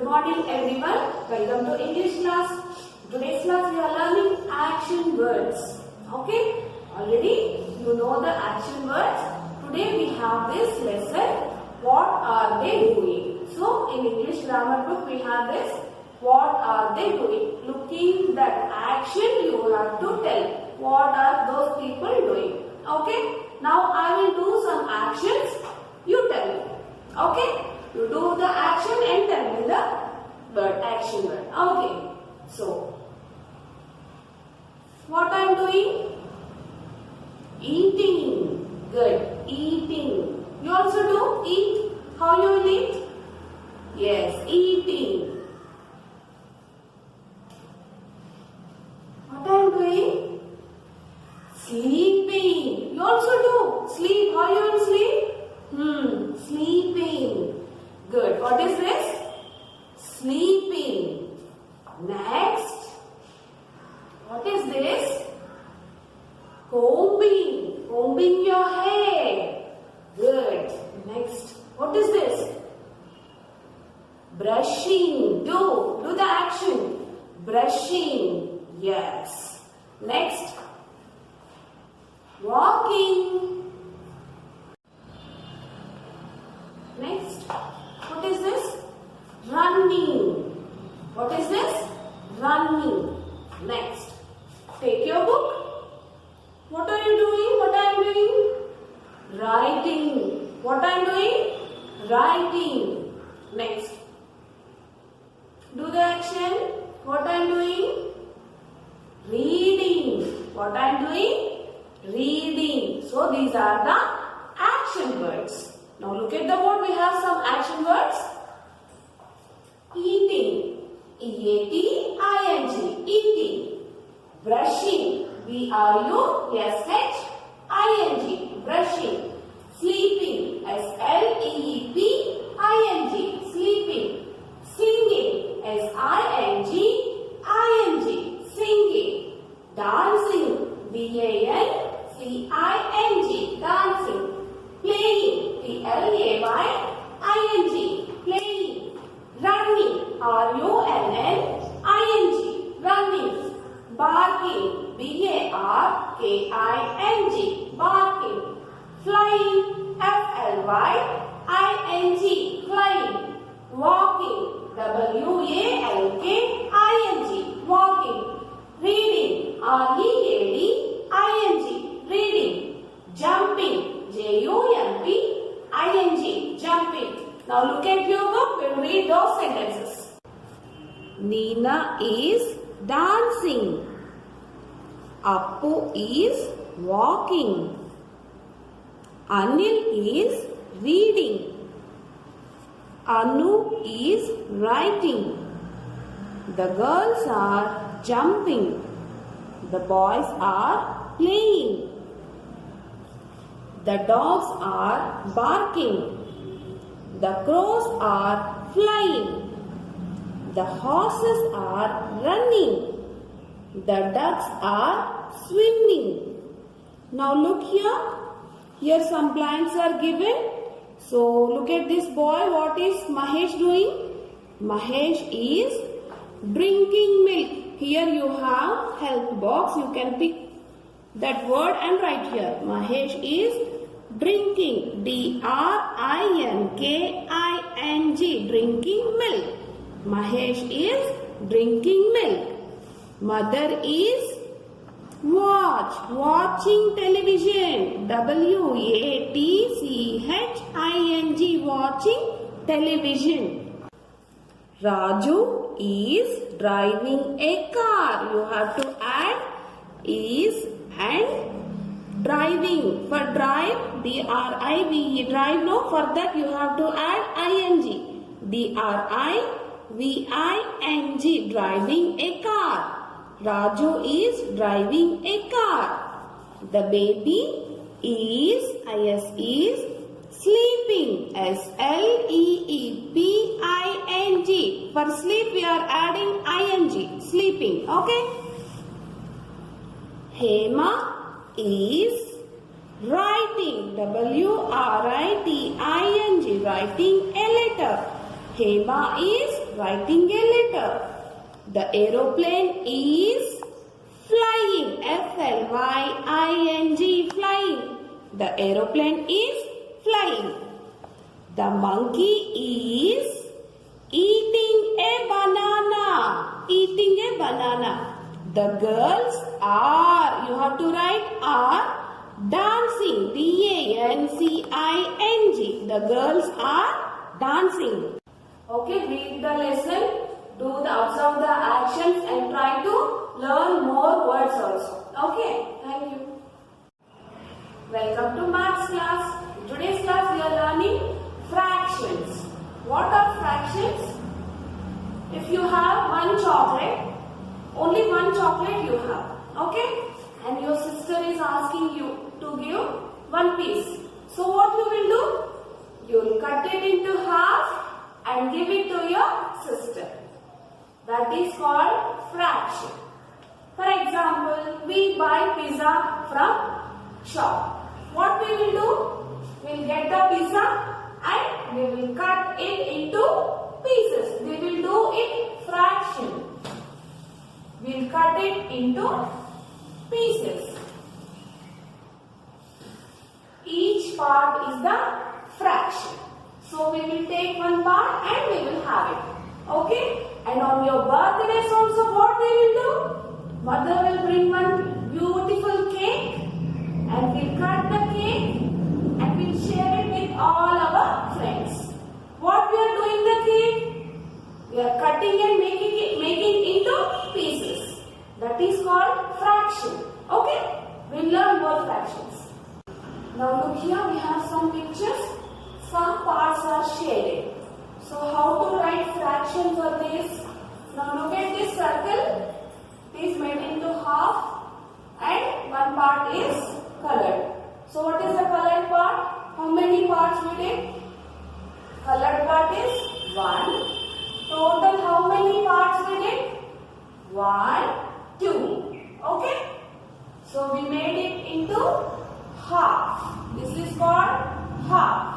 Good morning everyone. Welcome to English class. Today's class we are learning action words. Okay? Already you know the action words. Today we have this lesson. What are they doing? So in English grammar book we have this. What are they doing? Looking that action you have to tell. What are those people doing? Okay? Now I will do some actions. You tell me. Okay? You do the action and tell me the word, action word. Okay. So, what I am doing? Eating. Good. Eating. You also do eat. How you will eat? Yes, eating. What I am doing? Sleeping. You also do sleep. How you will sleep? Sleeping. Good. What is this? Sleeping. Next. What is this? Combing. Combing your hair. Good. Next. What is this? Brushing. Do the action. Brushing. Yes. Next. Walking. Next. What is this? Running. What is this? Running. Next. Take your book. What are you doing? What I am doing? Writing. What I am doing? Writing. Next. Do the action. What I am doing? Reading. What I am doing? Reading. So these are the action words. Now look at the board. We have some action words. Eating. E-A-T-I-N-G. Eating. Brushing. B-R-U-S-H-I-N-G. Brushing. Sleeping. S-L-E-E-P-I-N-G. Sleeping. Singing. S-I-N-G-I-N-G. Singing. Dancing. D-A-N-C-I-N-G. Dancing. Playing. P-L-A-Y-I-N-G. Playing. Running. R-U-N-N-I-N-G. Running. Barking. B-A-R-K-I-N-G. Barking. Flying. F-L-Y-I-N-G. Flying. Walking. W-A-L-K-I-N-G. Walking. Reading. R-E-A-D-I-N-G. Reading. Jumping. J-U-M-P-I-N-G. Jumping. Now look at your book. We'll read those sentences. Nina is dancing. Appu is walking. Anil is reading. Anu is writing. The girls are jumping. The boys are playing. The dogs are barking. The crows are flying. The horses are running. The ducks are swimming. Now look here. Here some blanks are given. So look at this boy. What is Mahesh doing? Mahesh is drinking milk. Here you have help box. You can pick that word and write here. Mahesh is drinking. D-R-I-N-K-I-N-G. Drinking milk. Mahesh is drinking milk. Mother is watching television. W-A-T-C-H-I-N-G. Watching television. Raju is driving a car. You have to add is and driving. For drive, D-R-I-V-E, drive, no, for that you have to add I-N-G. D-R-I-V-I-N-G, driving a car. Raju is driving a car. The baby is, I-S is sleeping. S-L-E-E-P-I-N-G. For sleep we are adding I-N-G, sleeping. Okay? Hema is writing. W-R-I-T-I-N-G. Writing a letter. Hema is writing a letter. The aeroplane is flying. Flying. Flying. The aeroplane is flying. The monkey is eating a banana. Eating a banana. The girls are, you have to write are, dancing. dancing. The girls are dancing. Okay, read the lesson, observe the actions and try to learn more words also. Okay, thank you. Welcome to maths class. In today's class we are learning fractions. What are fractions? If you have one chocolate, only one chocolate you have, okay? And your sister is asking you to give one piece. So what you will do? You will cut it into half and give it to your sister. That is called fraction. For example, we buy pizza from shop. What we will do? We will get the pizza and we will cut it into pieces. We will do it fraction. We will cut it into pieces. Each part is the fraction. So we will take one part and we will have it. Okay? And on your birthdays also what we will do? Mother will bring one beautiful cake and we'll cut the cake and we'll share it with all our friends. What we are doing the cake? We are cutting and making into pieces. That is called fraction. Okay? We'll learn more fractions. Now look here, we have some pictures. Some parts are shaded. So how to write fraction for this? Now look at this circle. It is made into half and one part is colored. So what is the colored part? How many parts we did? Colored part is 1. Total how many parts we did? 1, 2. Okay? So we made it into half. This is called half.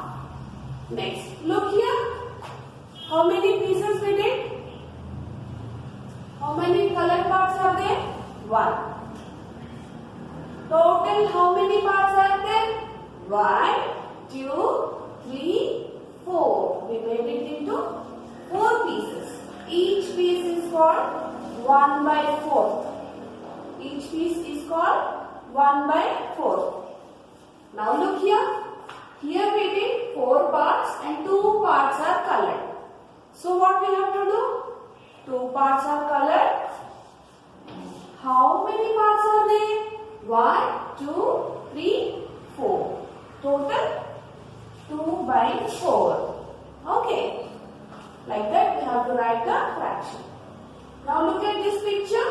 Next, look here. How many pieces we did? How many colored parts are there? 1. Total how many parts are there? 1, 2, 3, 4. We made it into 4 pieces. Each piece is called 1/4. Each piece is called 1/4. Now look here. Here we did 4 parts and 2 parts are colored. So what we have to do? 2 parts are colored. How many parts are there? 1, 2, 3, 4. Total 2/4. Okay. Like that we have to write the fraction. Now look at this picture.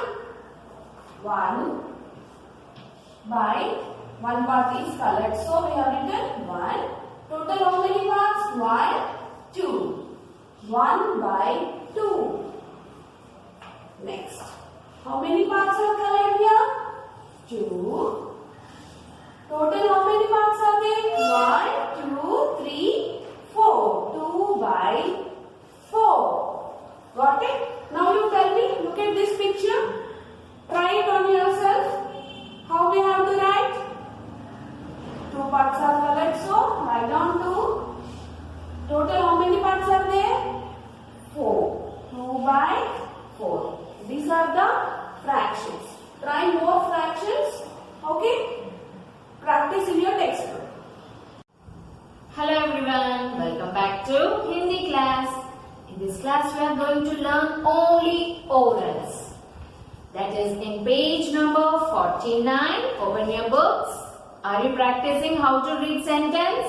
1 part is colored. So we have written 1. Total how many parts? 1, 2. 1/2. Next. How many parts are colored here? 2. Total how many parts are there? 1, 2, 3, 4. 2/4. Got it? Now you tell me, look at this picture. Try it on yourself. How we have to write? 2 parts are colored, so write down 2. Total how many parts are there? 4. 2/4. These are the fractions. Try more fractions. Okay? Practice in your textbook. Hello everyone, welcome back to Hindi class. In this class we are going to learn only orals. That is in page number 49. Open your books. Are you practicing how to read sentence?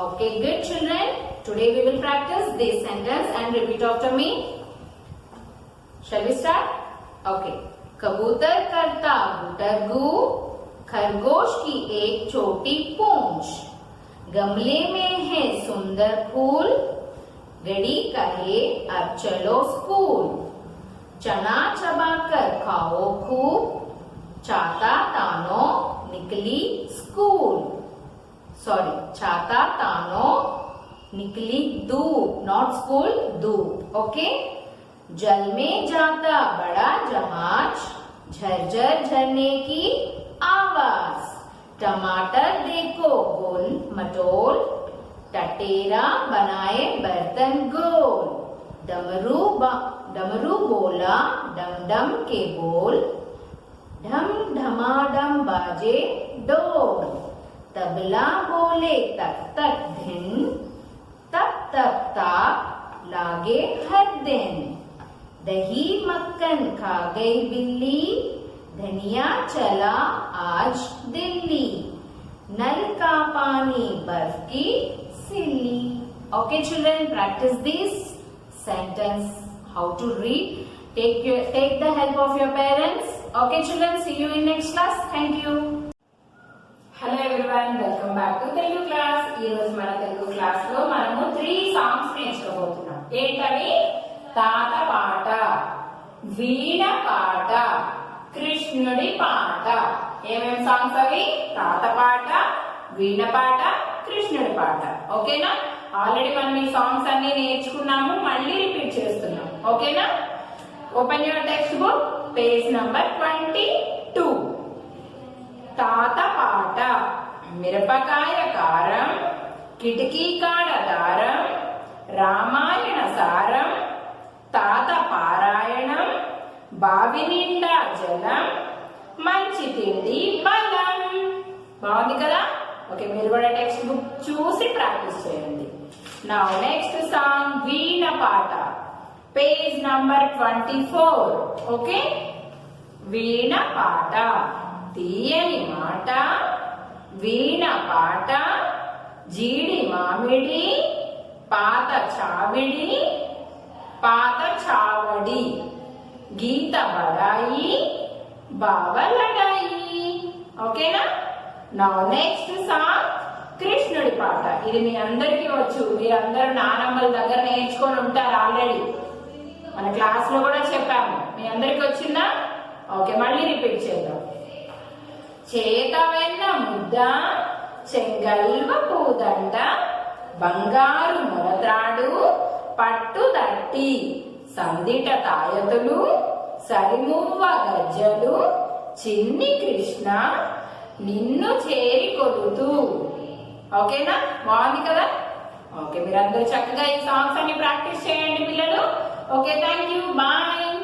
Okay, good children. Today we will practice this sentence and repeat after me. Shall we start? Okay. कबूतर करता गुटरगू, खरगोश की एक छोटी पूंछ, गमले में है सुंदर फूल, घड़ी कहे अब चलो स्कूल, चना चबाकर खाओ खूब, छाता तानो निकली स्कूल, छाता तानो निकली धूप, नॉट स्कूल, धूप. ओके. जल में जाता बड़ा जहाज, झरझर झरने की आवाज. टमाटर देखो गोल मटोल, टटेरा बनाए बर्तन गोल. डमरू बोला डम डम के बोल, ढम ढमाडम बाजे डोल. तबला बोले तक तक धिन, तप तप ताप लागे हर दिन. दही मक्खन खा गई बिल्ली, धनिया चला आज दिल्ली. नल का पानी बर्फ की सिल्ली. Okay children, practice this sentence, how to read. Take the help of your parents. Okay children, see you in next class. Thank you. Hello everyone, welcome back to Telugu class. ఈ రోజు మన తెలుగు క్లాస్ లో మనము 3 సాంగ్స్ నేర్చుకోబోతున్నాం. ఏంటవి? తాత పాట, వీణ పాట, కృష్ణుడి పాట. ఏమేమి సాంగ్స్ అవి? తాత పాట, వీణ పాట, కృష్ణుడి పాట. ఓకేనా? ఆల్రెడీ మనం ఈ సాంగ్స్ అన్ని నేర్చుకున్నాము, మళ్ళీ రిపీట్ చేస్తున్నాం. ఓకేనా? Open your text book, page number 22. తాత పాట. మిరపకాయ కారం, కిటికీ కాడ దారం, రామాయణ సారం, తాత పారాయణం, బావి నిండా జలం, మంచి తిండి బలం. బాగుంది కదా? ఓకే, మీరు కూడా టెక్స్ట్ బుక్ చూసి ప్రాక్టీస్ చేయండి. నౌ నెక్స్ట్ సాంగ్ వీణ పాట, పేజ్ నంబర్ 24. ఓకే, వీణ పాట. తీయని మాట, వీణ పాట, జీడి మామిడి, పాత చావిడి, పాత చావడి, గీత బడాయి, బావలడాయి. ఓకేనా? నా నెక్స్ట్ సాంగ్ కృష్ణుడి పాట. ఇది మీ అందరికీ వచ్చు, మీరందరూ నానమ్మల దగ్గర నేర్చుకొని ఉంటారు ఆల్రెడీ. మన క్లాస్ లో కూడా చెప్పాము. మీ అందరికి వచ్చిందా? ఓకే, మళ్ళీ రిపీట్ చేద్దాం. చేత వెన్న ముద్ద, చెంగల్వ పూదండ, బంగారు మొలత్రాడు, పట్టుదట్టి, సందిట తాయతులు, సరిమువ్వ గజ్జలు, చిన్ని కృష్ణ నిన్ను చేరి కొలుతూ. ఓకేనా? బాగుంది కదా? ఓకే, మీరందరూ చక్కగా ఈ సాంగ్స్ అన్ని ప్రాక్టీస్ చేయండి పిల్లలు. Okay, thank you, bye.